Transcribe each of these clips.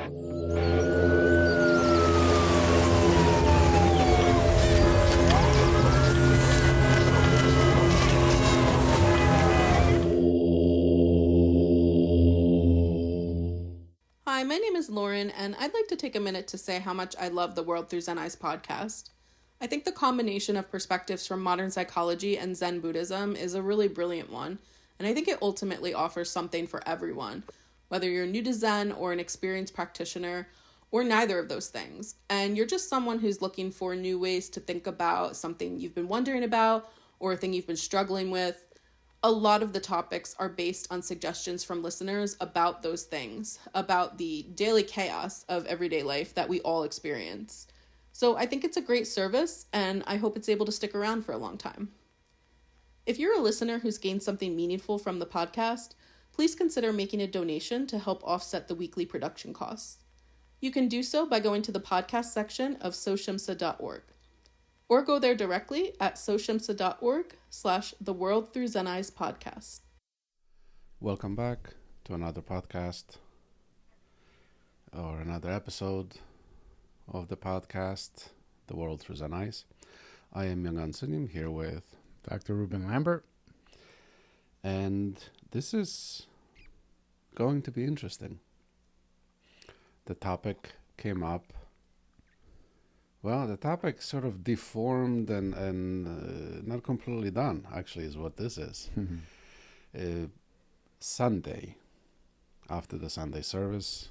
Hi, my name is Lauren, and I'd like to take a minute to say how much I love the World Through Zen Eyes podcast. I think the combination of perspectives from modern psychology and Zen Buddhism is a really brilliant one, and I think it ultimately offers something for everyone, whether you're new to Zen or an experienced practitioner, or neither of those things, and you're just someone who's looking for new ways to think about something you've been wondering about or a thing you've been struggling with. A lot of the topics are based on suggestions from listeners about those things, about the daily chaos of everyday life that we all experience. So I think it's a great service, and I hope it's able to stick around for a long time. If you're a listener who's gained something meaningful from the podcast, please consider making a donation to help offset the weekly production costs. You can do so by going to the podcast section of soshimsa.org. Or go there directly at soshimsa.org/The World Through Zen Eyes podcast. Welcome back to another podcast or another episode of the podcast, The World Through Zen Eyes. I am Young Ansunim here with Dr. Ruben Lambert. And this is going to be interesting. The topic came up. Well, the topic sort of deformed and not completely done, actually, is what this is. Sunday, after the Sunday service,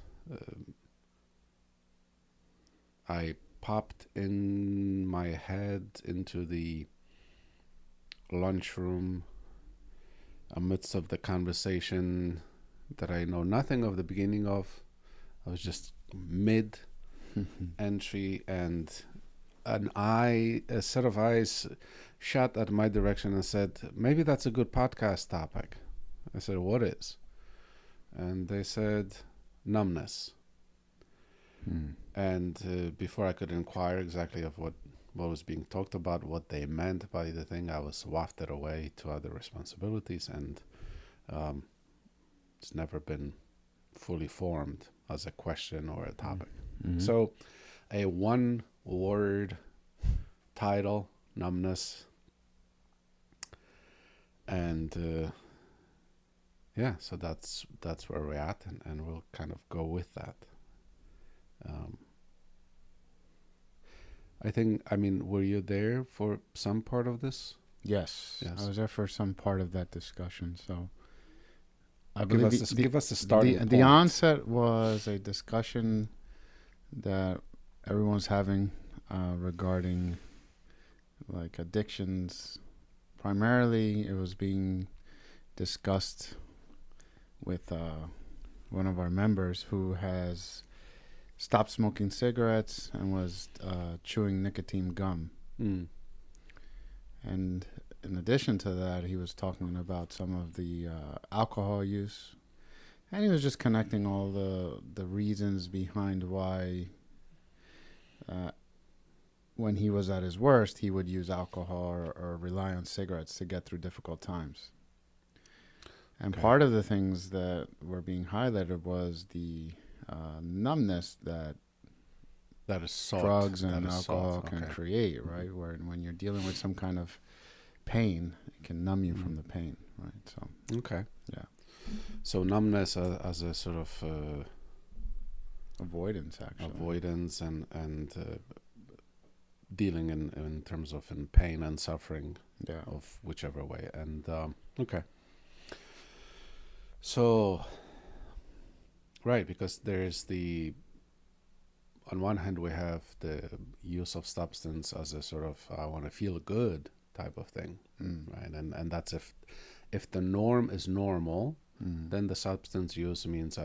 I popped in my head into the lunchroom amidst of the conversation that I know nothing of the beginning of. I was just mid entry, and a set of eyes shot at my direction and said, maybe that's a good podcast topic. I said, what is? And they said, numbness. And before I could inquire exactly of what was being talked about, what they meant by the thing, I was wafted away to other responsibilities, and it's never been fully formed as a question or a topic. So a one-word title, numbness, and so that's where we're at, and we'll kind of go with that. I mean, were you there for some part of this? Yes. I was there for some part of that discussion. So I give believe us the starting point. The onset was a discussion that everyone's having regarding like addictions. Primarily, it was being discussed with one of our members who has stopped smoking cigarettes and was chewing nicotine gum. And in addition to that, he was talking about some of the alcohol use, and he was just connecting all the reasons behind why when he was at his worst, he would use alcohol or rely on cigarettes to get through difficult times. And part of the things that were being highlighted was the numbness that is drugs and alcohol can create, right? Where when you're dealing with some kind of pain, it can numb you from the pain, right? So so numbness as a sort of avoidance, actually. Avoidance and dealing in terms of in pain and suffering of whichever way. And so right, because there's on one hand we have the use of substance as a sort of I want to feel good type of thing, right? And that's if the norm is normal, then the substance use means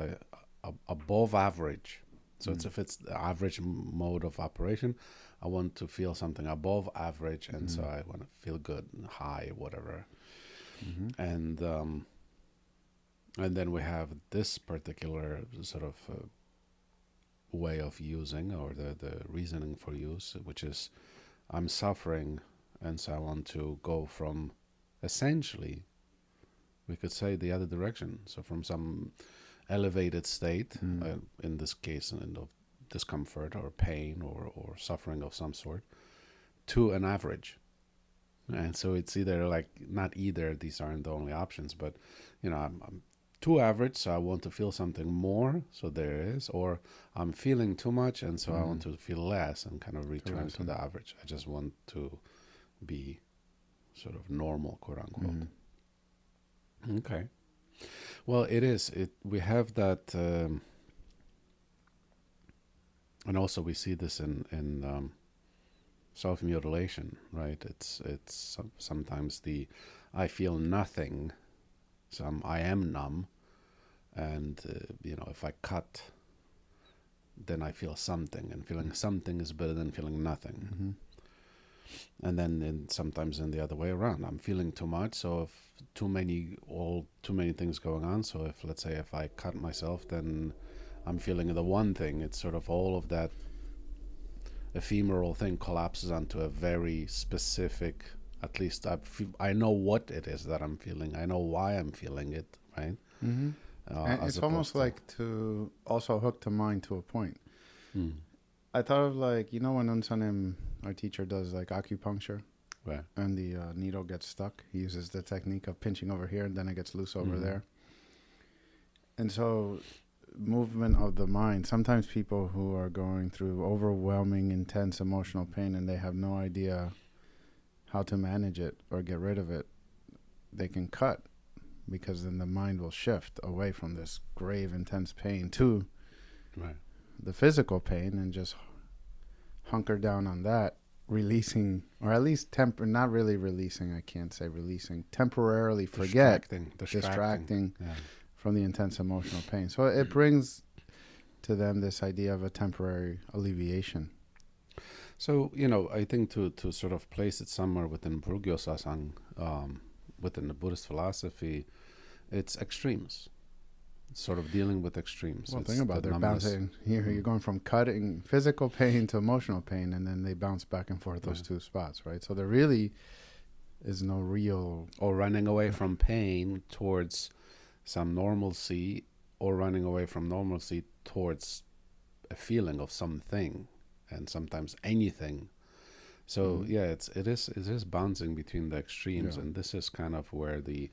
above average. So if it's the average mode of operation, I want to feel something above average, and so I want to feel good and high, whatever. And then we have this particular sort of way of using, or the reasoning for use, which is I'm suffering, and so I want to go from, essentially, we could say, the other direction. So from some elevated state, in this case, of discomfort or pain or suffering of some sort, to an average. And so it's either like, not either, these aren't the only options, but, I'm too average, so I want to feel something more, so there it is, or I'm feeling too much, and so I want to feel less and kind of return to the average. I just want to be sort of normal, quote unquote. Okay. Well, it is. We have that, and also we see this in self-mutilation, right? It's sometimes I feel nothing, so I am numb, and if I cut, then I feel something, and feeling something is better than feeling nothing. And then sometimes in the other way around, I'm feeling too much, so if too many things going on, so if, let's say, if I cut myself, then I'm feeling the one thing. It's sort of all of that ephemeral thing collapses onto a very specific, at least I know what it is that I'm feeling. I know why I'm feeling it, right? And it's almost like to also hook the mind to a point. I thought of like, when Unsanim, our teacher, does like acupuncture, right, and the needle gets stuck. He uses the technique of pinching over here, and then it gets loose over there. And so movement of the mind, sometimes people who are going through overwhelming, intense emotional pain and they have no idea how to manage it or get rid of it, they can cut, because then the mind will shift away from this grave, intense pain to the physical pain and just hunker down on that, releasing, or at least not really releasing, I can't say releasing, temporarily distracting from the intense emotional pain. So it brings to them this idea of a temporary alleviation. So, I think to sort of place it somewhere within Burgyo-sasan, within the Buddhist philosophy, it's extremes. It's sort of dealing with extremes. Well, think about it. They're bouncing here. You're going from cutting physical pain to emotional pain, and then they bounce back and forth those two spots, right? So there really is no real... Or running away from pain towards some normalcy, or running away from normalcy towards a feeling of something, and sometimes anything. So it is bouncing between the extremes, and this is kind of where the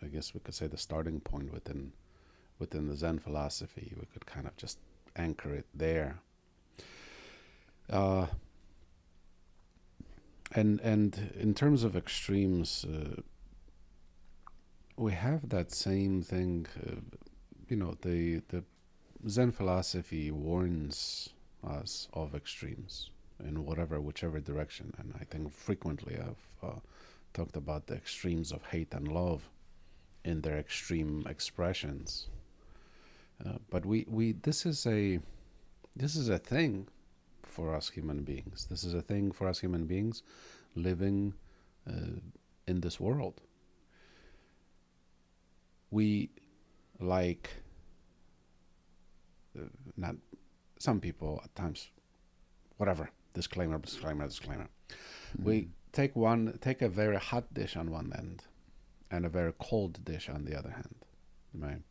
I guess we could say the starting point within the Zen philosophy. We could kind of just anchor it there. And in terms of extremes, we have that same thing. The Zen philosophy warns us of extremes in whichever direction, and I think frequently I've talked about the extremes of hate and love in their extreme expressions. But this is a thing for us human beings. This is a thing for us human beings living in this world. We like not some people at times, whatever, disclaimer. We take a very hot dish on one end and a very cold dish on the other hand, right?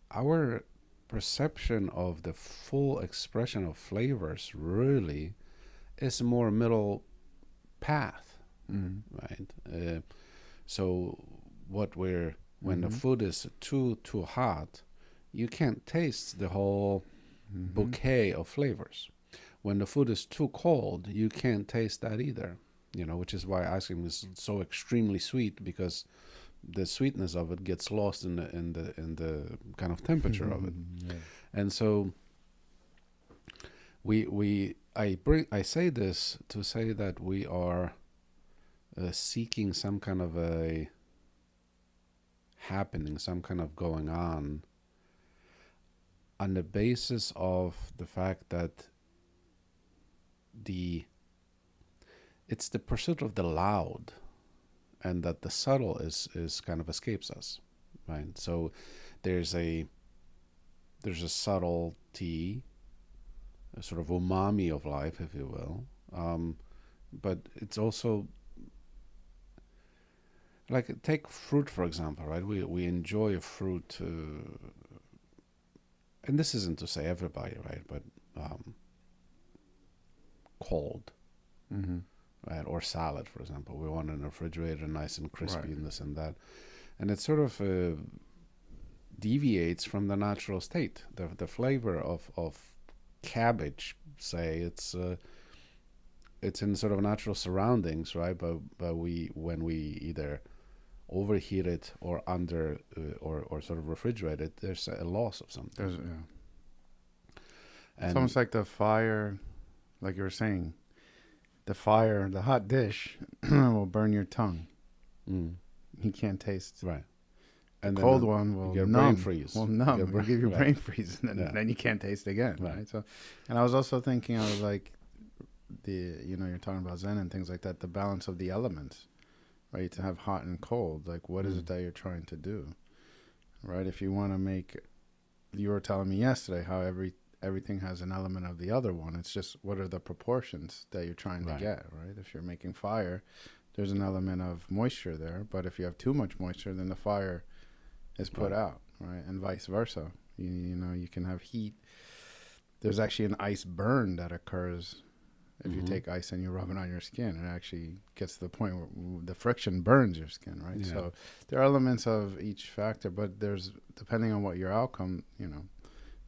Our perception of the full expression of flavors really is more middle path, right? So when the food is too hot, you can't taste the whole bouquet of flavors. When the food is too cold, you can't taste that either. Which is why ice cream is so extremely sweet, because the sweetness of it gets lost in the kind of temperature of it. And so I say this to say that we are seeking some kind of a happening, some kind of going on the basis of the fact that it's the pursuit of the loud, and that the subtle is kind of escapes us, right? So there's a subtlety, a sort of umami of life, if you will, but it's also like take fruit for example, right? We enjoy a fruit, and this isn't to say everybody, right? But cold, Mm-hmm. right? Or salad, for example. We want it in the refrigerator, nice and crispy, Right. and this and that, and it sort of deviates from the natural state. The flavor of cabbage, say, it's in sort of natural surroundings, right? But when we either overheat it or or sort of refrigerate it, there's a loss of something. There's, yeah. It's And almost like the fire, like you were saying, the fire, the hot dish will burn your tongue. mm, You can't taste. right, The and cold then one will you get numb. brain freeze. Will You numb. get Will give you right. brain freeze, and then, Yeah. then you can't taste again. Right. Right. So, and I was also thinking, I was like, you're talking about Zen and things like that. The balance of the elements, right? To have hot and cold. Like, what is it that you're trying to do, right? If you want to make, you were telling me yesterday how everything has an element of the other one. It's just what are the proportions that you're trying Right. to get, right? If you're making fire, there's an element of moisture there, but if you have too much moisture, then the fire is put Right. out, right? And vice versa. You can have heat. There's actually an ice burn that occurs if you Mhm. take ice and you rub it on your skin. It actually gets to the point where the friction burns your skin, right? Yeah. So there are elements of each factor, but there's, depending on what your outcome,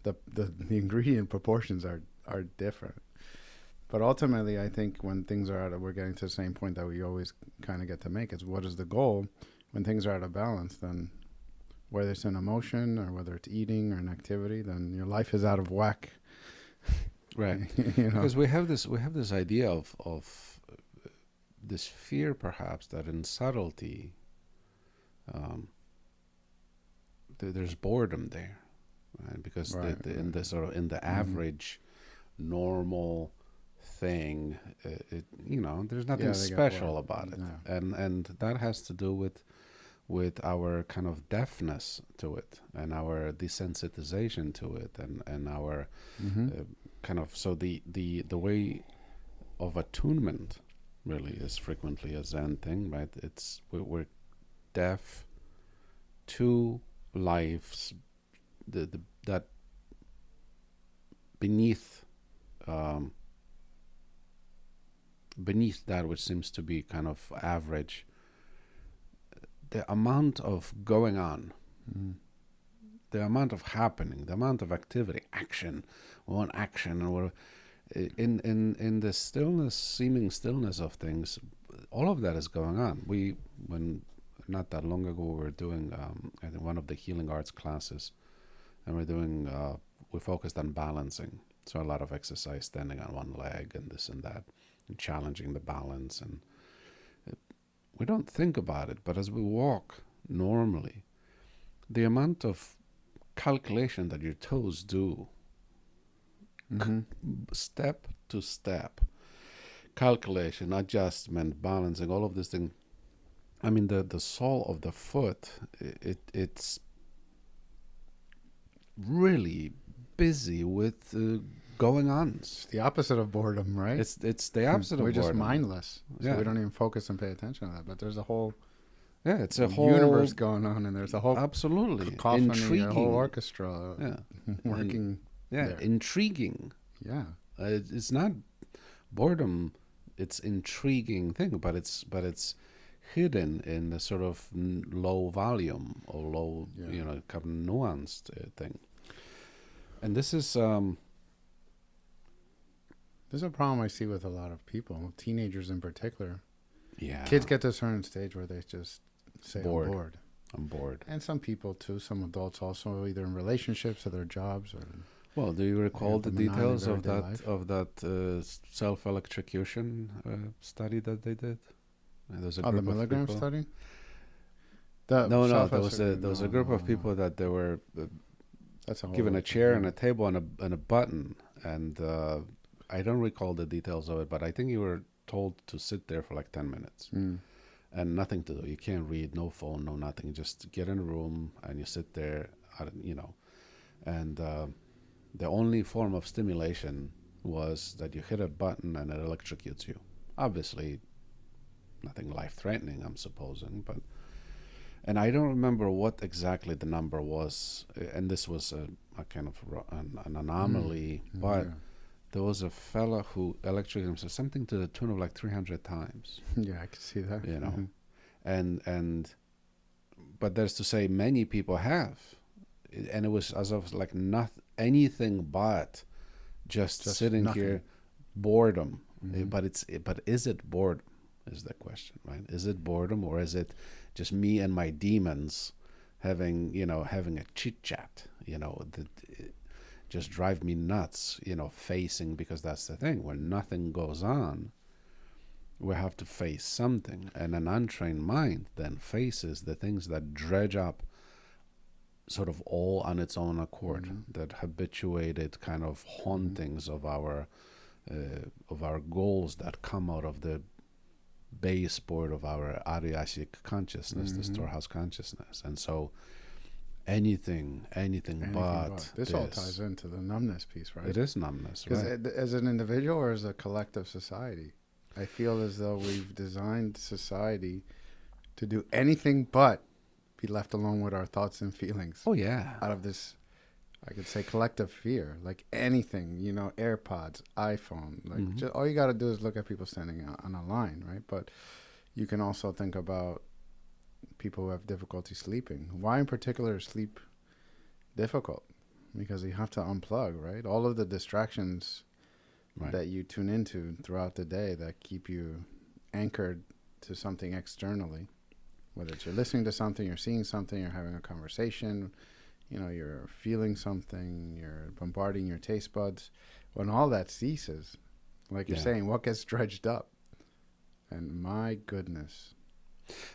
the ingredient proportions are different. But ultimately, I think when things are we're getting to the same point that we always kind of get to make is what is the goal? When things are out of balance, then whether it's an emotion or whether it's eating or an activity, then your life is out of whack. Right. you know? Because we have this idea of this fear, perhaps, that in subtlety, there's boredom there, right? Because Right, in the sort of in the average, normal thing, there's nothing Yeah, they get special bored. about it, Yeah. and that has to do with our kind of deafness to it and our desensitization to it and our Mm-hmm. kind of, so the way of attunement really is frequently a Zen thing, right? We're deaf to life's that beneath that which seems to be kind of average, the amount of going on, the amount of happening, the amount of activity, action, we want action, and we're in the stillness, seeming stillness of things. All of that is going on. When not that long ago, we were doing I think one of the healing arts classes, and we focused on balancing. So a lot of exercise, standing on one leg and this and that, and challenging the balance. And we don't think about it, but as we walk normally, the amount of calculation that your toes do, Mm-hmm. step to step, calculation, adjustment, balancing, all of this thing. I mean, the sole of the foot, it's really busy with going on. It's the opposite of boredom, right? It's the opposite We're of just boredom. mindless, so Yeah. we don't even focus and pay attention to that. But there's a whole Yeah, it's a whole universe going on, and there's a whole absolutely cacophony, intriguing a whole orchestra Yeah, working. yeah, there. intriguing. Yeah, It's not boredom; it's intriguing thing, but it's hidden in the sort of low volume or low, Yeah. kind of nuanced thing. And this is there's a problem I see with a lot of people, teenagers in particular. yeah, Kids get to a certain stage where they just say, Bored. I'm bored. I'm bored. And some people too, some adults also, either in relationships or their jobs. Or Well, do you recall the the monotony details of of everyday that life. self-electrocution study that they did? There was a the group of milligram people. study? No, there was a group of no. people that they were That's a whole given a other chair thing, and yeah. a table and a button, and I don't recall the details of it, but I think you were told to sit there for like 10 minutes and nothing to do. You can't read, no phone, no nothing. You just get in a room and you sit there, and the only form of stimulation was that you hit a button and it electrocutes you. Obviously, nothing life-threatening, I'm supposing, but And I don't remember what exactly the number was, and this was a kind of an anomaly, but Yeah. there was a fella who electrocuted himself something to the tune of like 300 times, Yeah, I can see that. you know. Mhm. And but there's to say many people have, and it was as of like not anything but just sitting nothing. here, boredom. Mhm. But is it boredom is the question, right? Is it boredom, or is it just me and my demons having a chit chat, that just drive me nuts, facing, because that's the thing, when nothing goes on, we have to face something, and an untrained mind then faces the things that dredge up sort of all on its own accord, that habituated kind of hauntings of our goals that come out of the baseboard of our Ariasic consciousness, the storehouse consciousness. And so anything but This all ties into the numbness piece, right? it is numbness, Because right? as an individual or as a collective society, I feel as though we've designed society to do anything but be left alone with our thoughts and feelings. Oh yeah. Out of this, I could say, collective fear, like anything, AirPods, iPhone, like just, all you got to do is look at people standing on a line, right? But you can also think about people who have difficulty sleeping. Why in particular is sleep difficult? Because you have to unplug, right? All of the distractions that you tune into throughout the day that keep you anchored to something externally, whether it's you're listening to something, you're seeing something, you're having a conversation, you're feeling something, you're bombarding your taste buds. When all that ceases, like you're saying, what gets dredged up? And my goodness.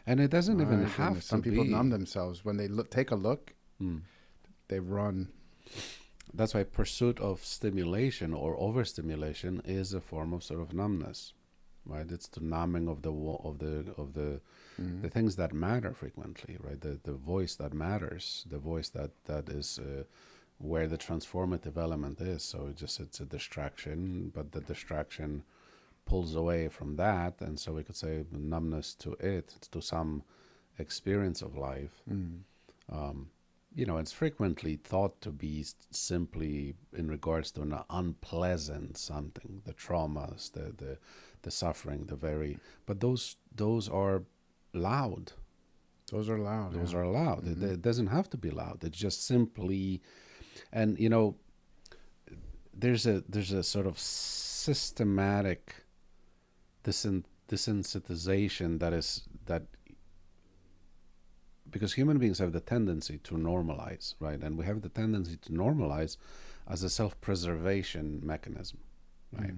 And it doesn't even have to Some people be. numb themselves. When they take a look, they run. That's why pursuit of stimulation or overstimulation is a form of sort of numbness, right? It's the numbing of the things that matter frequently, right? The voice that matters, the voice that is where the transformative element is. So it's a distraction, but the distraction pulls away from that, and so we could say numbness to it, to some experience of life. It's frequently thought to be simply in regards to an unpleasant something, the traumas, the suffering, but those are loud. Those are loud. Those are loud. It doesn't have to be loud. It's just simply, and there's a sort of systematic desensitization that because human beings have the tendency to normalize, right? And we have the tendency to normalize as a self-preservation mechanism, right?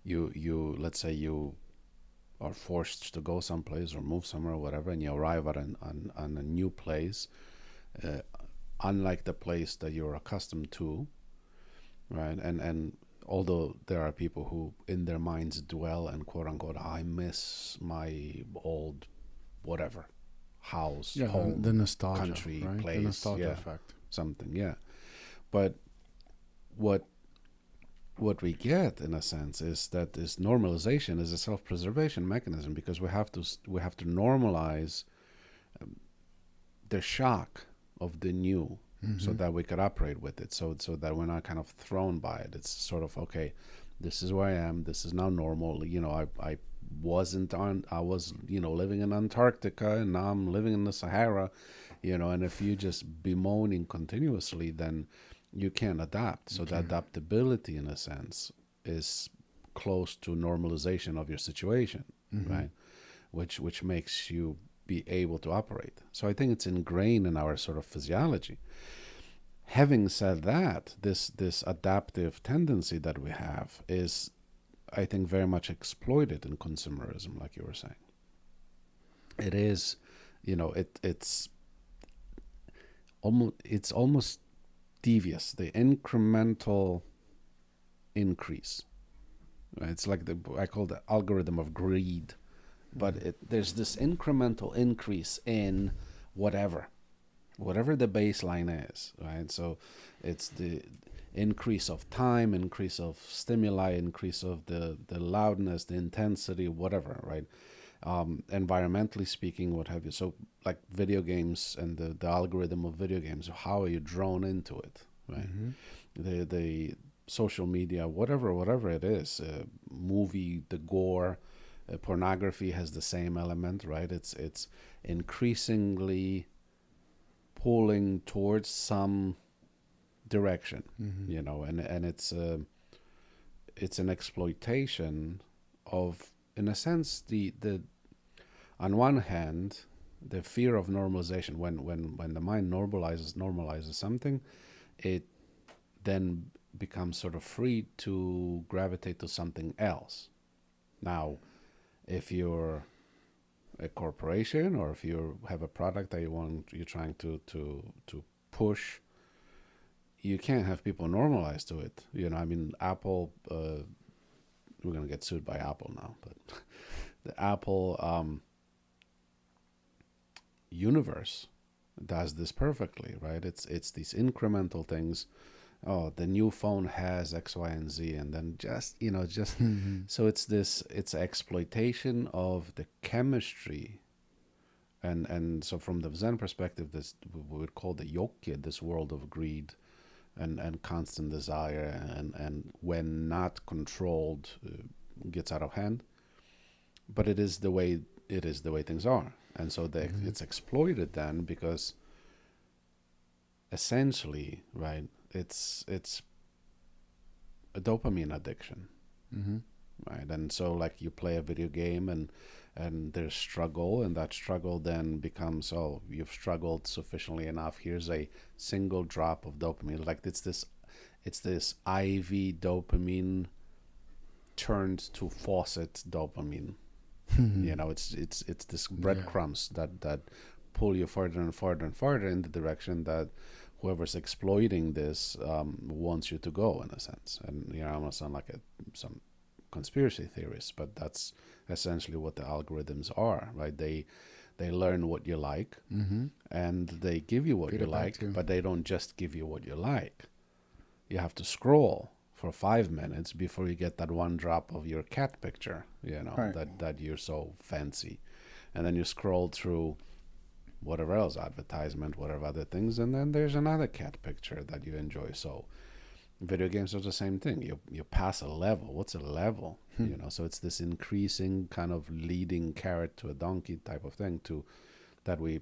You let's say you are forced to go someplace or move somewhere or whatever, and you arrive at on a new place, unlike the place that you're accustomed to, right? And although there are people who in their minds dwell and quote unquote, I miss my old whatever house, home, the nostalgia, country, right? place, The nostalgia effect. something, but what we get in a sense is that this normalization is a self-preservation mechanism, because we have to normalize the shock of the new, so that we could operate with it, so that we're not kind of thrown by it. It's sort of, okay, this is where I am, this is now normal. I was living in Antarctica, and now I'm living in the Sahara, and if you just bemoaning continuously, then you can't adapt. So the adaptability, in a sense, is close to normalization of your situation, right? Which makes you be able to operate. So I think it's ingrained in our sort of physiology. Having said that, this adaptive tendency that we have is, I think, very much exploited in consumerism, like you were saying. It is, it's almost devious, the incremental increase. It's like I call the algorithm of greed, but there's this incremental increase in whatever the baseline is, right? So it's the increase of time, increase of stimuli, increase of the loudness, the intensity, whatever, right? environmentally speaking, what have you. So like video games and the algorithm of video games, how are you drawn into it, right? The social media, whatever it is, movie, the gore, pornography has the same element, right? It's increasingly pulling towards some direction, you know, and it's an exploitation of, in a sense, the on one hand, the fear of normalization. When the mind normalizes something, it then becomes sort of free to gravitate to something else. Now, if you're a corporation, or if you have a product that you're trying to push, you can't have people normalize to it. You know, I mean, Apple. We're gonna get sued by Apple now, but the Apple universe does this perfectly, right? It's these incremental things. Oh, the new phone has X, Y, and Z, and then just so it's exploitation of the chemistry, and so from the Zen perspective, this we would call the yokya, this world of greed and constant desire, and when not controlled, gets out of hand. But it is the way things are, and so it's exploited then, because essentially, right, it's a dopamine addiction, right? And so like you play a video game, and there's struggle, and that struggle then becomes, oh, you've struggled sufficiently enough, here's a single drop of dopamine. Like it's this IV dopamine turned to faucet dopamine. You know, it's this breadcrumbs that pull you further and farther and farther in the direction that whoever's exploiting this wants you to go, in a sense. And you know, I'm gonna sound like some conspiracy theorist, but that's essentially what the algorithms are, right? They learn what you like, and they give you what you like, but they don't just give you what you like. You have to scroll for 5 minutes before you get that one drop of your cat picture, you know, right, that you're so fancy. And then you scroll through whatever else, advertisement, whatever other things, and then there's another cat picture that you enjoy. So video games are the same thing. You pass a level. What's a level? You know, so it's this increasing kind of leading carrot to a donkey type of thing, to that we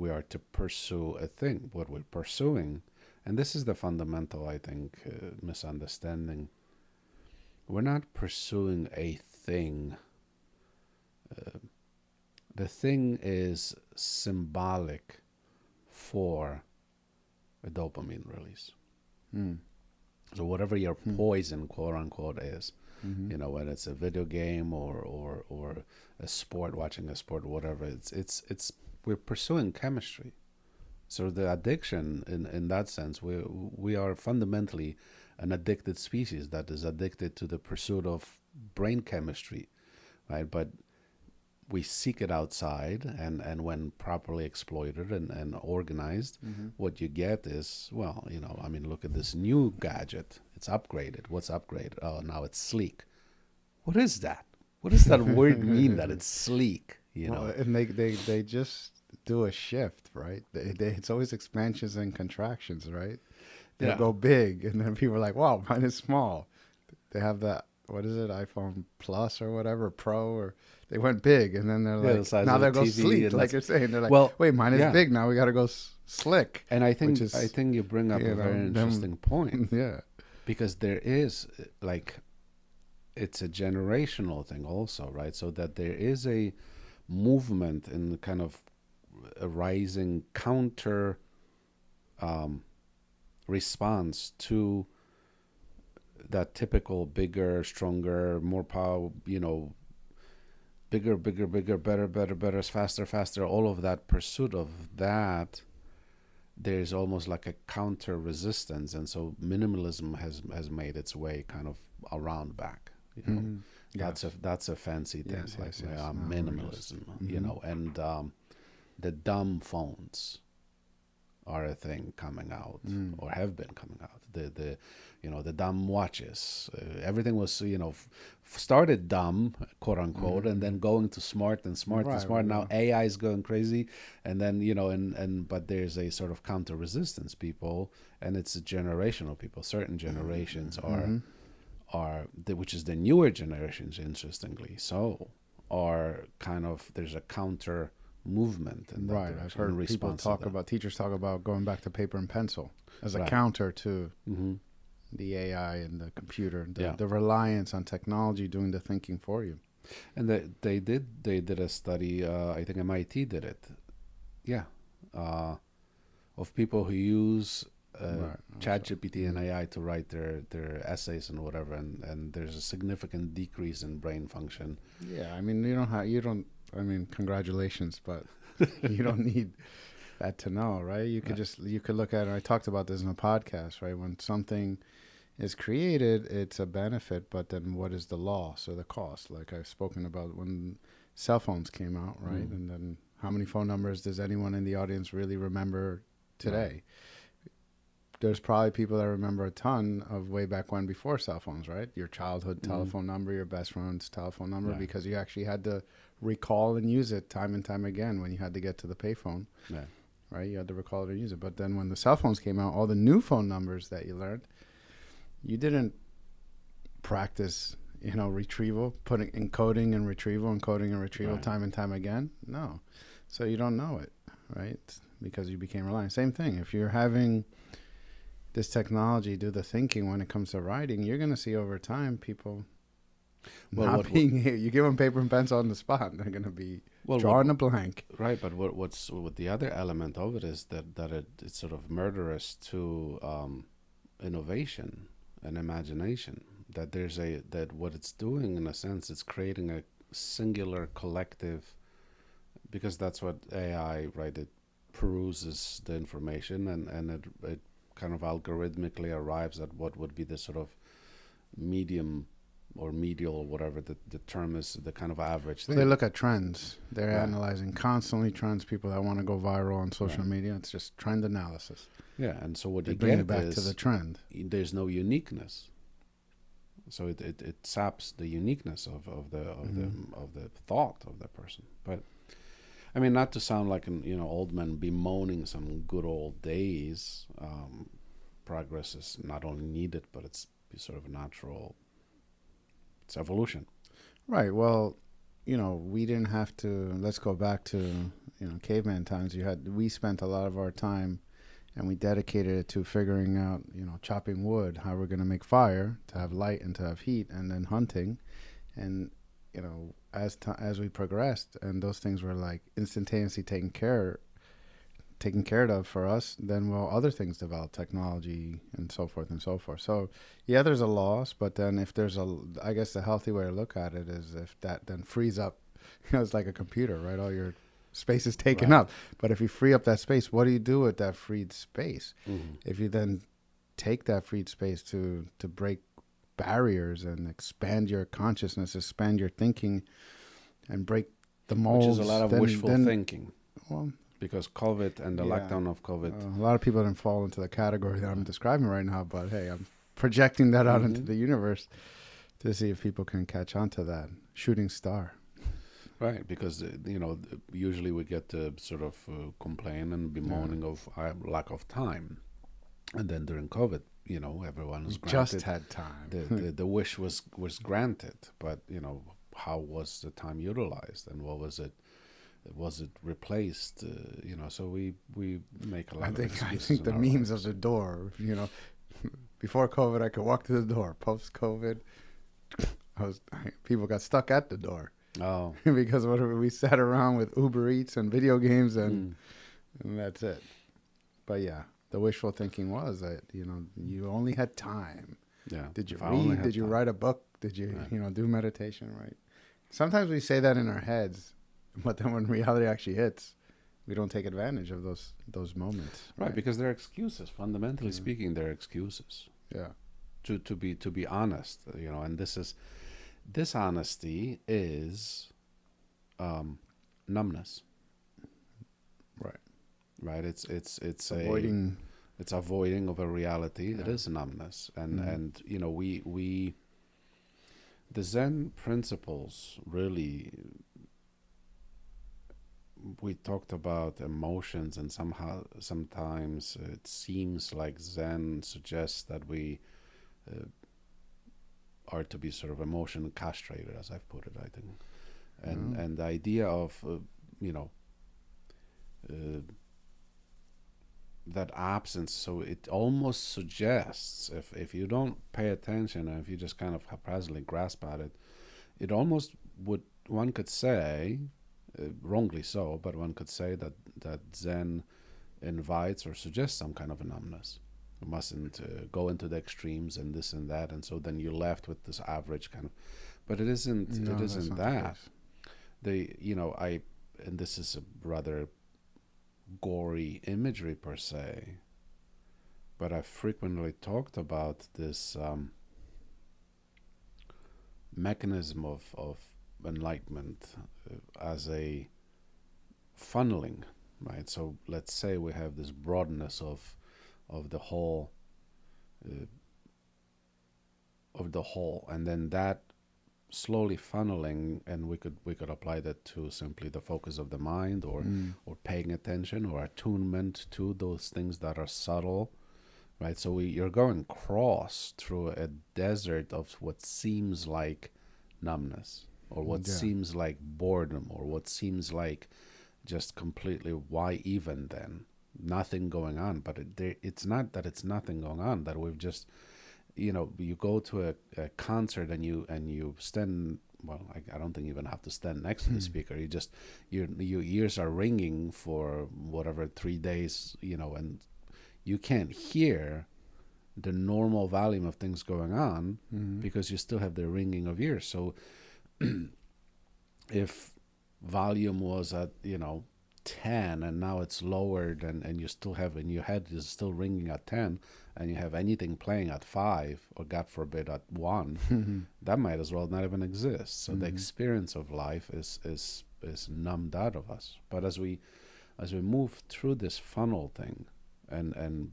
are to pursue a thing, what we're pursuing. And this is the fundamental, I think, misunderstanding. We're not pursuing a thing. The thing is symbolic for a dopamine release. So whatever your poison, quote unquote, is, you know, whether it's a video game or a sport, watching a sport, whatever, it's we're pursuing chemistry. So the addiction, in that sense, we are fundamentally an addicted species that is addicted to the pursuit of brain chemistry, right? But we seek it outside, and when properly exploited and organized, what you get is, well, you know, I mean, look at this new gadget. It's upgraded. What's upgraded? Oh, now it's sleek. What is that? What does that word mean, that it's sleek? You know, and they just do a shift, right? It's always expansions and contractions, right? They go big, and then people are like, wow, mine is small. They have that, what is it, iPhone Plus or whatever, Pro, or they went big, and then they're like, now they go sleek, like you're saying. They're like, well, wait, mine is big, now we got to go slick. And I think you bring up a very interesting point. Yeah. Because there is, like, it's a generational thing also, right? So that there is a movement in the kind of a rising counter response to that typical bigger, stronger, more power, you know, bigger, better, faster, all of that pursuit of that. There's almost like a counter resistance, and so minimalism has made its way kind of around back. You know, that's a fancy thing, minimalism. You know, and the dumb phones, are a thing coming out or have been coming out. The the dumb watches. Everything was started dumb, quote unquote, and then going to smart and smart and Right, smart. right, Now AI is going crazy, and then and but there's a sort of counter resistance people, and it's a generational people. Certain generations which is the newer generations, interestingly so, are kind of, there's a counter movement in that Right. direction, I've heard in people response to that. teachers talk about going back to paper and pencil as a Right. counter to Mm-hmm. the AI and the computer, Yeah. the reliance on technology doing the thinking for you. And they did a study. I think MIT did it. Yeah, of people who use Right. ChatGPT and AI to write their essays and whatever, and there's a significant decrease in brain function. Yeah, I mean, I mean, congratulations, but you don't need that to know, right? You could you could look at it. I talked about this in a podcast, right? When something is created, it's a benefit, but then what is the loss or the cost? Like I've spoken about when cell phones came out, right? And then how many phone numbers does anyone in the audience really remember today? There's probably people that remember a ton of way back when, before cell phones, right? Your childhood telephone number, your best friend's telephone number, Right. because you actually had to recall and use it time and time again when you had to get to the payphone, Yeah. right? You had to recall it and use it. But then when the cell phones came out, all the new phone numbers that you learned, you didn't practice, retrieval, encoding and retrieval Right. time and time again. No. So you don't know it, right? Because you became reliant. Same thing. If you're having this technology do the thinking when it comes to writing, you're going to see over time people you give them paper and pencil on the spot, they're going to be drawing a blank. Right, but what's the other element of it is that it's sort of murderous to innovation and imagination. That that what it's doing, in a sense, it's creating a singular collective, because that's what AI, right? It peruses the information and it kind of algorithmically arrives at what would be the sort of medium or medial, whatever the term is, the kind of average thing. They look at trends. They're Right. analyzing constantly trends, people that want to go viral on social Right. media. It's just trend analysis. Yeah, and so what They you bring get it back is to the trend. there's no uniqueness. So it saps the uniqueness of the thought of the person. But I mean, not to sound like an old man bemoaning some good old days. Progress is not only needed, but it's sort of a natural. It's evolution. Right. Well, we didn't have to. Let's go back to caveman times. We spent a lot of our time, and we dedicated it to figuring out chopping wood, how we're going to make fire to have light and to have heat, and then hunting, and as we progressed, and those things were like instantaneously taken care of for us, then other things develop, technology and so forth and so forth. So yeah, there's a loss, but then if there's I guess the healthy way to look at it is if that then frees up, it's like a computer, right? All your space is taken Right. up, but if you free up that space, what do you do with that freed space? Mm-hmm. If you then take that freed space to break barriers and expand your consciousness, expand your thinking, and break the molds, Which is a lot of wishful thinking. Well, Because COVID and the Yeah. lockdown of COVID. a lot of people didn't fall into the category that I'm describing right now, but hey, I'm projecting that out into the universe to see if people can catch on to that shooting star. Right, because usually we get to sort of complain and bemoaning of lack of time, and then during COVID, everyone was granted. Just had time. The wish was granted, but how was the time utilized, and what was it? Was it replaced? So we make a lot of excuses. I think the in our memes lives. of the door. Before COVID, I could walk to the door. Post COVID, people got stuck at the door. Oh, Because we sat around with Uber Eats and video games and that's it. But yeah, the wishful thinking was that you only had time. yeah. Did you If I only read? had Did you time. write a book? Did you Right. do meditation? Right. Sometimes we say that in our heads, but then when reality actually hits, we don't take advantage of those moments. Right, because they're excuses. Fundamentally speaking, they're excuses. Yeah. To be honest, and this honesty is numbness. Right. right? It's avoiding. it's avoiding of a reality. Yeah. It is numbness, and you know we the Zen principles really. We talked about emotions, and sometimes it seems like Zen suggests that we are to be sort of emotion castrated, as I've put it, I think. And the idea of you know that absence, so it almost suggests, if you don't pay attention and if you just kind of haphazardly grasp at it, it almost would, one could say, wrongly so, but one could say that Zen invites or suggests some kind of a numbness. You mustn't go into the extremes and this and that, and so then you're left with this average kind of. But it isn't. No, it that's isn't not that. the case. And this is a rather gory imagery per se, but I've frequently talked about this mechanism of enlightenment as a funneling, right? So let's say we have this broadness of the whole, and then that slowly funneling, and we could apply that to simply the focus of the mind, or paying attention, or attunement to those things that are subtle, right? So you're going cross through a desert of what seems like numbness, or what seems like boredom, or what seems like just completely, why even then? Nothing going on. But it's not that it's nothing going on, that we've just, you go to a concert and you stand, well, I don't think you even have to stand next to the speaker. You just, your ears are ringing for whatever 3 days, and you can't hear the normal volume of things going on because you still have the ringing of ears. So if volume was at 10 and now it's lowered, and you still have, in your head is still ringing at 10, and you have anything playing at 5, or God forbid at 1, that might as well not even exist. So the experience of life is numbed out of us. But as we move through this funnel thing, and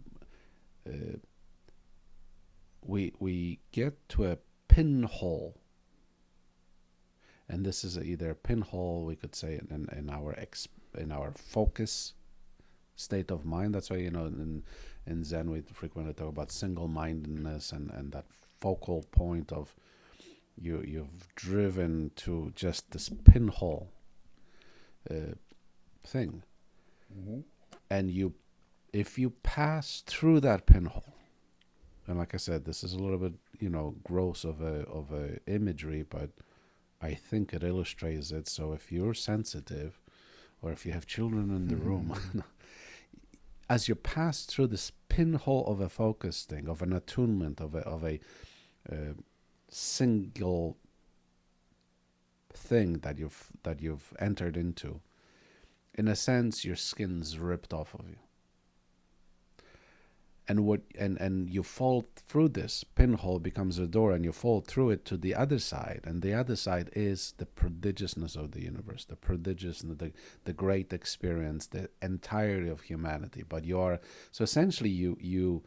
we get to a pinhole. And this is either a pinhole, we could say, in our focus state of mind. That's why, in Zen we frequently talk about single-mindedness, and that focal point of you've driven to just this pinhole thing. And if you pass through that pinhole, and like I said, this is a little bit, gross of a imagery, but I think it illustrates it. So if you're sensitive, or if you have children in the room, as you pass through this pinhole of a focus thing, of an attunement, of a single thing that you've entered into, in a sense, your skin's ripped off of you. And you fall through this pinhole, becomes a door, and you fall through it to the other side, and the other side is the prodigiousness of the universe, the great experience, the entirety of humanity. But so essentially you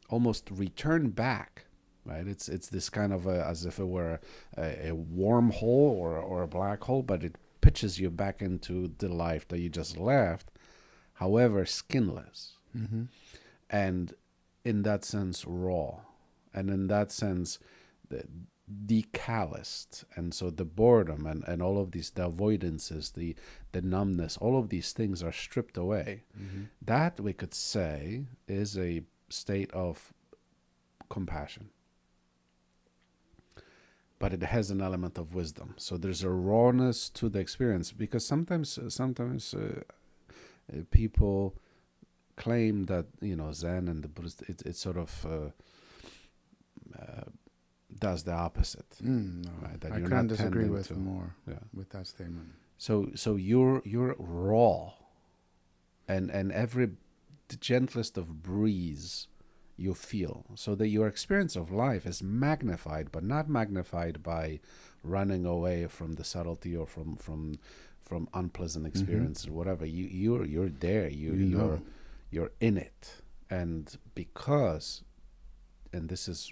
almost return back, right? It's this kind of as if it were a wormhole or a black hole, but it pitches you back into the life that you just left, however skinless. And in that sense, raw, and in that sense, decalloused. And so the boredom and all of these, the avoidances, the numbness, all of these things are stripped away. That, we could say, is a state of compassion. But it has an element of wisdom. So there's a rawness to the experience, because sometimes people claim that Zen and the Buddhist, it sort of does the opposite. No, right? That I you're couldn't not disagree tending with to, more yeah. with that statement. So you're raw, and every the gentlest of breeze you feel, so that your experience of life is magnified, but not magnified by running away from the subtlety, or from from unpleasant experience or whatever. You're there. You're in it, and because, and this is,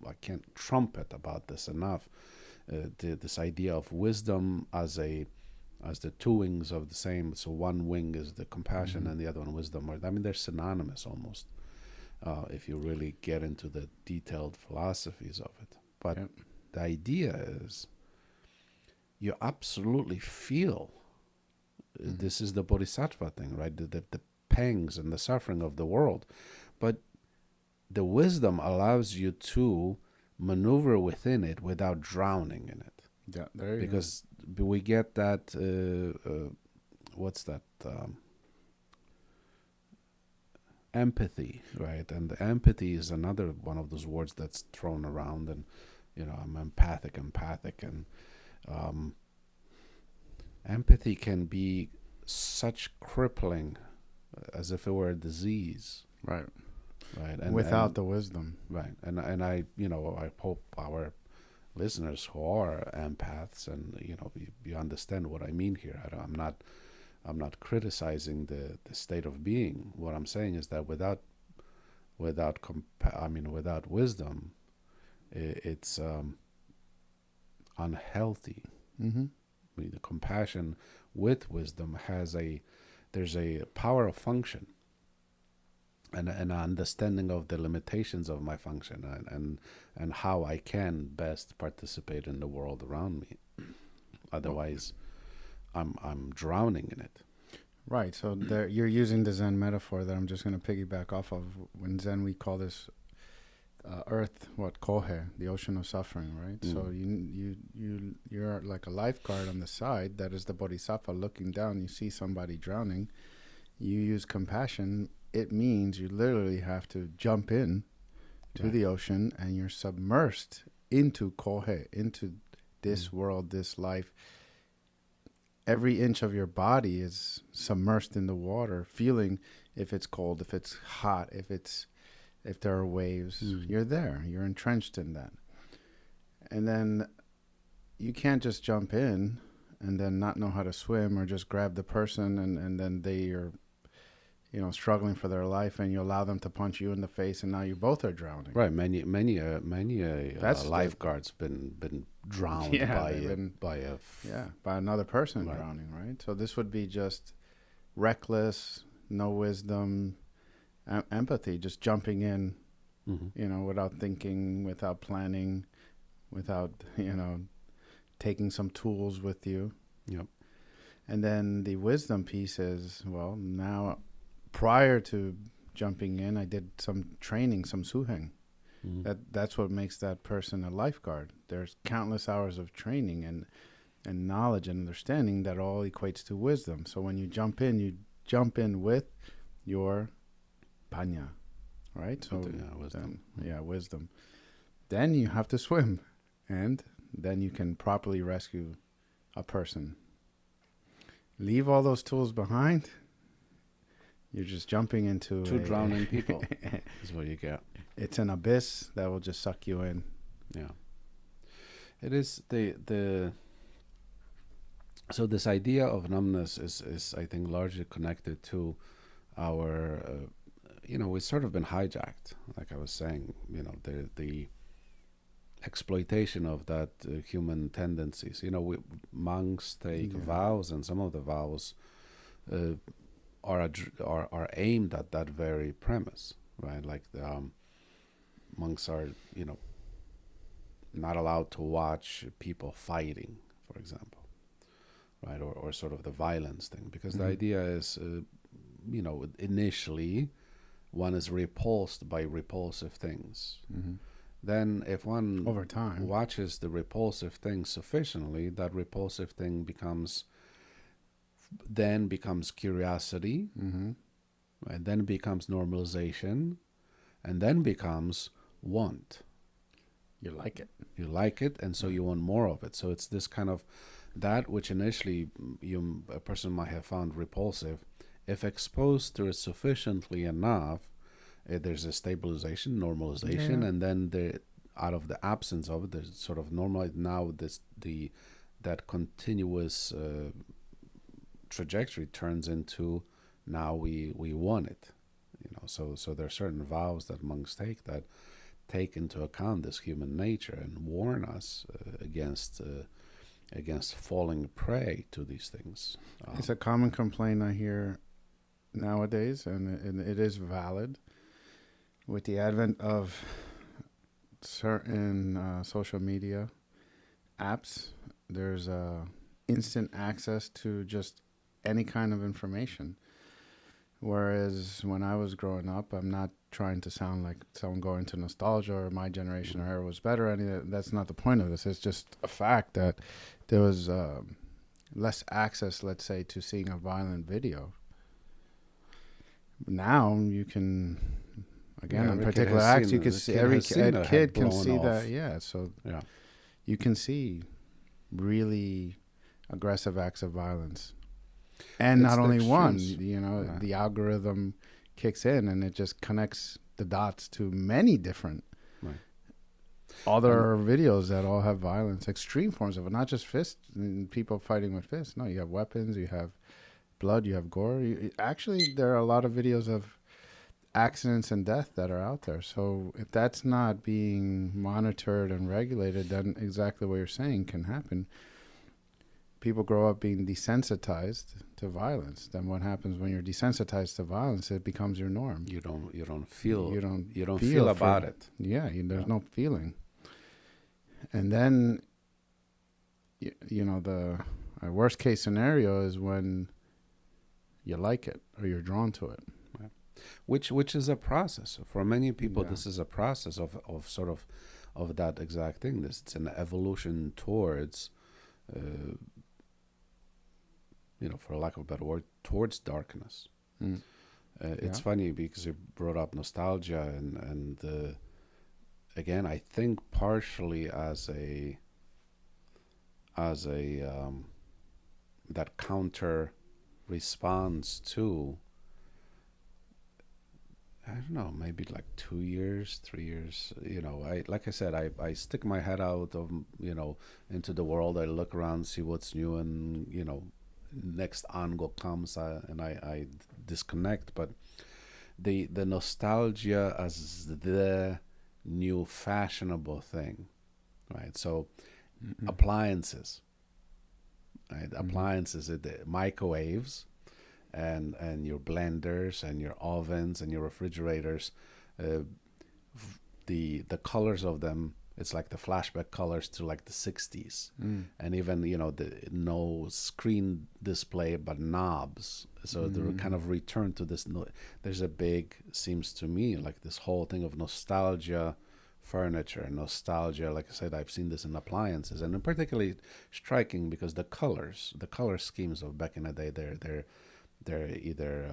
I can't trumpet about this enough. This idea of wisdom as the two wings of the same. So one wing is the compassion, and the other one wisdom. I mean, they're synonymous almost. If you really get into the detailed philosophies of it. But the idea is you absolutely feel this is the bodhisattva thing, right? The pangs and the suffering of the world. But the wisdom allows you to maneuver within it without drowning in it. Yeah, there you because we get that, what's that? Empathy, right? And the empathy is another one of those words that's thrown around, and I'm empathic, and empathy can be such crippling, as if it were a disease, right? And without the wisdom, right? And I I hope our listeners who are empaths, and you understand what I mean here. I'm not criticizing the state of being. What I'm saying is that without wisdom, it's unhealthy. Mm-hmm. I mean, the compassion with wisdom there's a power of function, and an understanding of the limitations of my function, and how I can best participate in the world around me. Otherwise, I'm drowning in it. Right. So there, you're using the Zen metaphor that I'm just going to piggyback off of. In Zen, we call this earth, kohe, the ocean of suffering, right? So you're like a lifeguard on the side. That is the bodhisattva looking down. You see somebody drowning. You use compassion. It means you literally have to jump in to the ocean, and you're submersed into kohe, into this world, this life. Every inch of your body is submersed in the water, feeling if it's cold, if it's hot, if there are waves. You're there. You're entrenched in that. And then you can't just jump in and then not know how to swim, or just grab the person and then they are struggling for their life, and you allow them to punch you in the face, and now you both are drowning. Right. Many lifeguards been drowned by another person drowning. Right. So this would be just reckless, no wisdom, empathy, just jumping in, without thinking, without planning, without taking some tools with you. Yep. And then the wisdom piece is, well, now, prior to jumping in, I did some training, some suheng. That's what makes that person a lifeguard. There's countless hours of training and knowledge and understanding that all equates to wisdom. So when you jump in with your panya, right? So wisdom. Wisdom. Then you have to swim, and then you can properly rescue a person. Leave all those tools behind. You're just jumping into two drowning people is what you get. It's an abyss that will just suck you in. Yeah. It is so this idea of numbness is I think largely connected to our we've sort of been hijacked, like I was saying, the exploitation of that human tendencies. Monks take vows, and some of the vows are aimed at that very premise, right? Like the monks are, not allowed to watch people fighting, for example, right? Or sort of the violence thing, because the idea is, initially one is repulsed by repulsive things. Then if one over time watches the repulsive thing sufficiently, that repulsive thing becomes curiosity, and then becomes normalization, and then becomes want. You like it, and so you want more of it. So it's this kind of that which initially a person might have found repulsive, if exposed to it sufficiently enough, there's a stabilization, normalization, and then out of the absence of it, there's sort of normalized. Now that continuous trajectory turns into now we want it, so there are certain vows that monks take into account this human nature and warn us against falling prey to these things. It's a common complaint I hear nowadays, and it is valid. With the advent of certain social media apps, there's instant access to just any kind of information. Whereas when I was growing up, I'm not trying to sound like someone going into nostalgia or my generation or era was better. That's not the point of this. It's just a fact that there was less access, let's say, to seeing a violent video. Now you can, again, on particular acts, you can see every kid can see that. Yeah, so you can see really aggressive acts of violence. And not only one, the algorithm kicks in and it just connects the dots to many different other videos that all have violence, extreme forms of it, not just fists and people fighting with fists. No, you have weapons, you have blood, you have gore. Actually, there are a lot of videos of accidents and death that are out there. So if that's not being monitored and regulated, then exactly what you're saying can happen. People grow up being desensitized to violence. Then what happens when you're desensitized to violence? It becomes your norm. You don't feel about it. Yeah, there's no feeling. And then, the worst case scenario is when you like it or you're drawn to it. Right. Which is a process for many people. This is a process of sort of that exact thing. It's an evolution towards. For lack of a better word, towards darkness. It's funny because you brought up nostalgia and again, I think partially as a that counter response to, I don't know, maybe like 2 years, 3 years. Like I said, I stick my head out of into the world. I look around, see what's new, and next angle comes and I disconnect. But the nostalgia as the new fashionable thing, right? So appliances, right? Appliances, the microwaves and your blenders and your ovens and your refrigerators, the colors of them, it's like the flashback colors to like the 60s. And even no screen display but knobs, so they kind of return to this. There's a big, seems to me, like this whole thing of nostalgia furniture, nostalgia. Like I said, I've seen this in appliances, and particularly striking because the color schemes of back in the day, they're either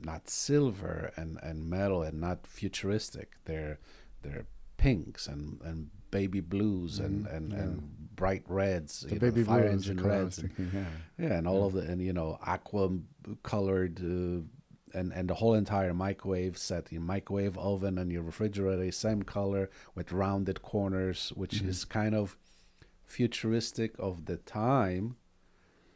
not silver and metal and not futuristic. They're pinks and baby blues and bright reds, the baby fire blue engine reds, and all of the aqua colored and the whole entire microwave set, your microwave oven and your refrigerator, same color with rounded corners, which is kind of futuristic of the time,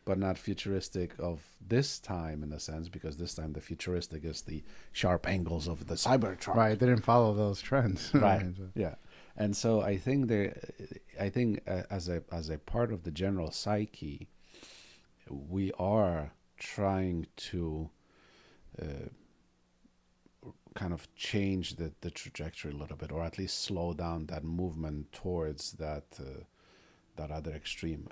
but not futuristic of this time in a sense, because this time the futuristic is the sharp angles of the Cybertruck. Right, they didn't follow those trends. Right. Yeah. And so I think as a part of the general psyche, we are trying to kind of change the trajectory a little bit, or at least slow down that movement towards that other extreme.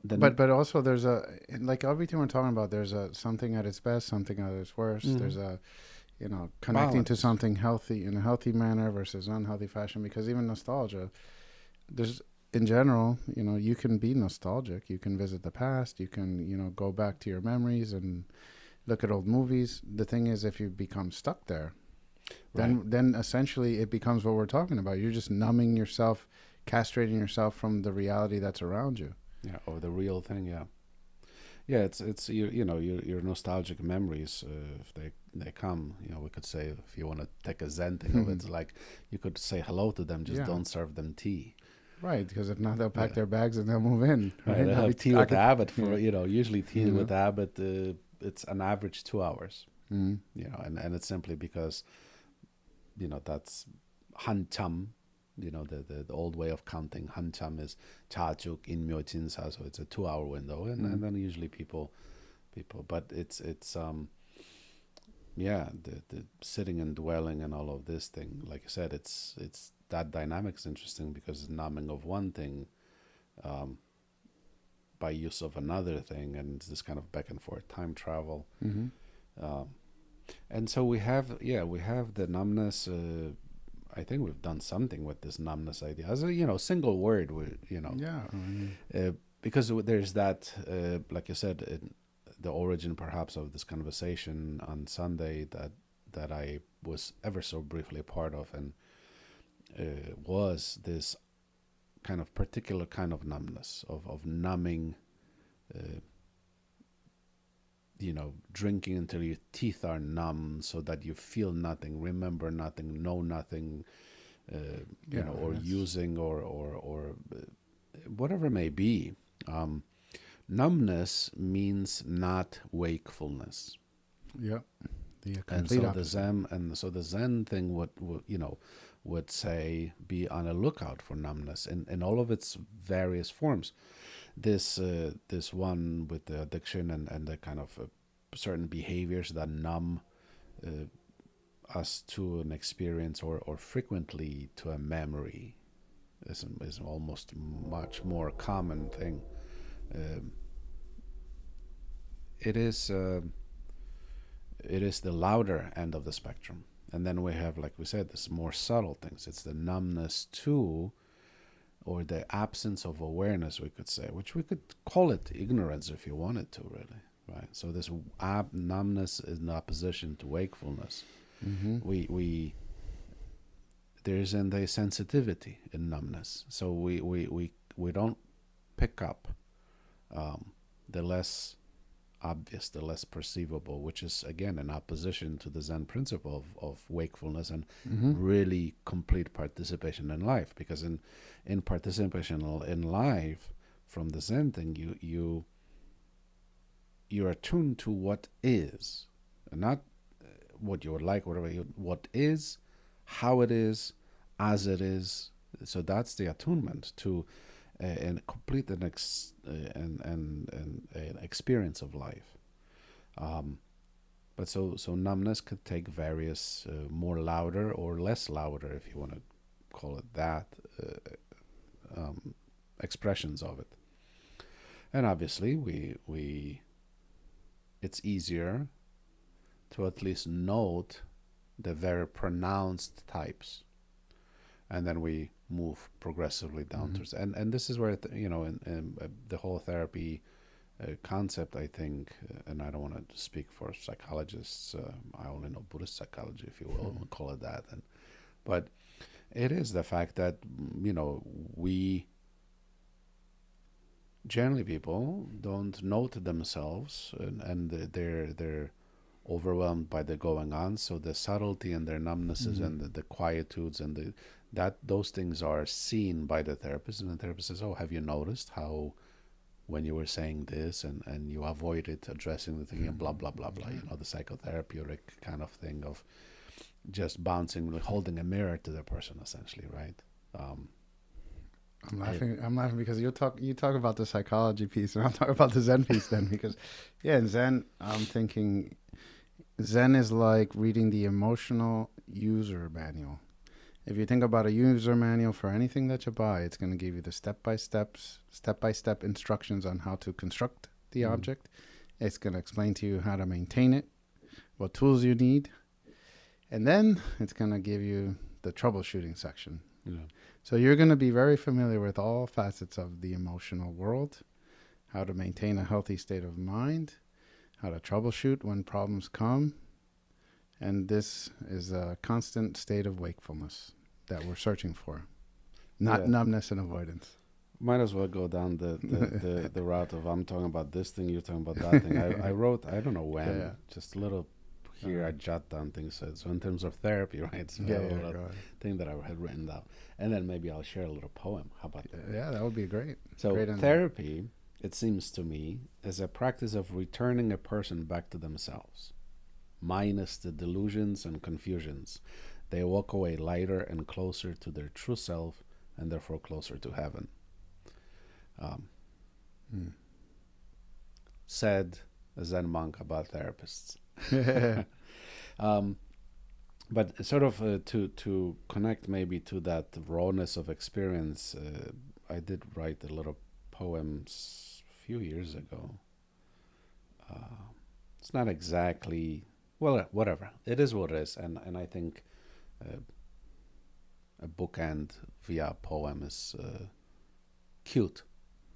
But also there's like everything we're talking about, there's something at its best, something at its worst. There's connecting balance to something healthy in a healthy manner versus unhealthy fashion, because even nostalgia, there's in general, you can be nostalgic. You can visit the past. You can, go back to your memories and look at old movies. The thing is, if you become stuck there, then essentially it becomes what we're talking about. You're just numbing yourself, castrating yourself from the reality that's around you. Yeah, or the real thing. Yeah. It's your nostalgic memories. If they come, we could say, if you want to take a Zen thing of it, it's like you could say hello to them. Just don't serve them tea. Right, because if not, they'll pack their bags and they'll move in. Right, Right, they They'll have be tea with talking- Abbott for usually tea Mhm. with Abbott. It's an average 2 hours. Mhm. And it's simply because that's hancham. The old way of counting. Hancham is chajuk inmyo jinsa, so it's a 2 hour window, and then usually people, but it's the sitting and dwelling and all of this thing. Like I said, it's that dynamic's interesting because it's numbing of one thing by use of another thing, and it's this kind of back and forth time travel. Mhm. And so we have the numbness. I think we've done something with this numbness idea as a single word. Yeah. Because there's that, like you said, the origin perhaps of this conversation on Sunday that I was ever so briefly a part of, and was this kind of particular kind of numbness of numbing. Drinking until your teeth are numb so that you feel nothing, remember nothing, know nothing, or using or whatever it may be. Numbness means not wakefulness. Yeah. And so the Zen thing would say be on a lookout for numbness in all of its various forms. This one with the addiction and the kind of certain behaviors that numb us to an experience or frequently to a memory is almost much more common thing. It is the louder end of the spectrum, and then we have, like we said, this more subtle things. It's the numbness to, or the absence of awareness, we could say, which we could call it ignorance if you wanted to, really, right? So this numbness is in opposition to wakefulness. Mm-hmm. There's a sensitivity in numbness, so we don't pick up the less obvious, the less perceivable, which is again in opposition to the Zen principle of wakefulness and really complete participation in life. Because in participation in life, from the Zen thing, you're attuned to what is, and not what you would like, whatever. What is, how it is, as it is. So that's the attunement to and complete an experience of life. But so numbness could take various more louder or less louder, if you want to call it that, expressions of it. And obviously we it's easier to at least note the very pronounced types, and then we move progressively down towards, and this is where in the whole therapy concept, I think, and I don't want to speak for psychologists, I only know Buddhist psychology, if you will, call it that, but it is the fact that we generally, people don't note themselves, and they're overwhelmed by the going on, so the subtlety and their numbnesses and the quietudes and those things are seen by the therapist, and the therapist says, oh, have you noticed how when you were saying this and you avoided addressing the thing and blah blah blah blah, the psychotherapeutic kind of thing of just bouncing, holding a mirror to the person, essentially, right? I'm laughing because you talk about the psychology piece, and I'll talk about the Zen piece then, because in Zen, I'm thinking Zen is like reading the emotional user manual. If you think about a user manual for anything that you buy, it's going to give you the step-by-step instructions on how to construct the object. It's going to explain to you how to maintain it, what tools you need, and then it's going to give you the troubleshooting section. Yeah. So you're going to be very familiar with all facets of the emotional world, how to maintain a healthy state of mind, how to troubleshoot when problems come. And this is a constant state of wakefulness that we're searching for, not numbness and avoidance. Might as well go down the route of I'm talking about this thing, you're talking about that thing. I wrote, I don't know when, just a little here I jot down things. So in terms of therapy, right? So I have a little thing that I had written down, and then maybe I'll share a little poem. How about that? Yeah, that would be great. So great therapy, it seems to me, is a practice of returning a person back to themselves, minus the delusions and confusions. They walk away lighter and closer to their true self, and therefore closer to heaven. Said a Zen monk about therapists. But sort of to connect maybe to that rawness of experience, I did write a little poem a few years ago. It's not exactly, well, whatever. It is what it is. And I think a bookend via poem is cute.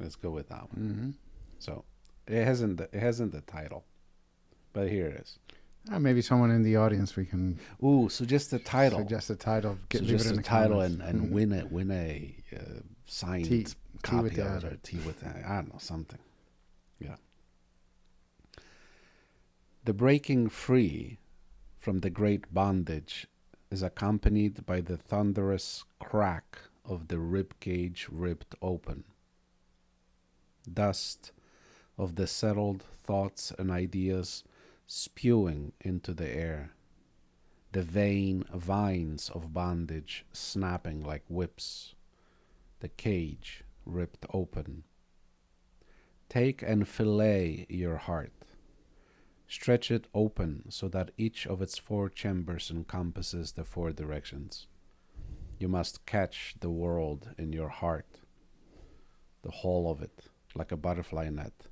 Let's go with that one. Mm-hmm. So it hasn't a title, but here it is. Maybe someone in the audience we can. Suggest a title. Suggest a title. Suggest a title and win a signed copy of it, or tea with I don't know, something. Yeah. The breaking free from the great bondage is accompanied by the thunderous crack of the rib cage ripped open. Dust of the settled thoughts and ideas spewing into the air, the vain vines of bondage snapping like whips, the cage ripped open. Take and fillet your heart. Stretch it open so that each of its 4 chambers encompasses the 4 directions. You must catch the world in your heart, the whole of it, like a butterfly net.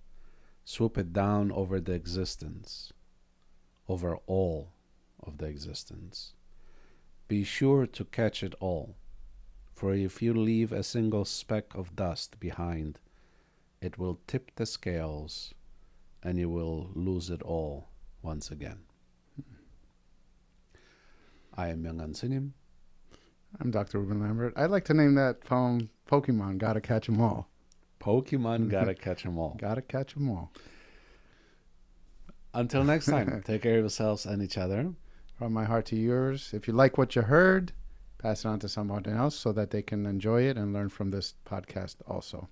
Swoop it down over the existence, over all of the existence. Be sure to catch it all, for if you leave a single speck of dust behind, it will tip the scales and you will lose it all once again. I am Young Ansinim. I'm Dr. Ruben Lambert. I'd like to name that poem Pokemon Gotta Catch 'Em All. Pokemon Gotta Catch 'Em All. Gotta catch 'em all. Until next time, take care of yourselves and each other. From my heart to yours. If you like what you heard, pass it on to someone else so that they can enjoy it and learn from this podcast also.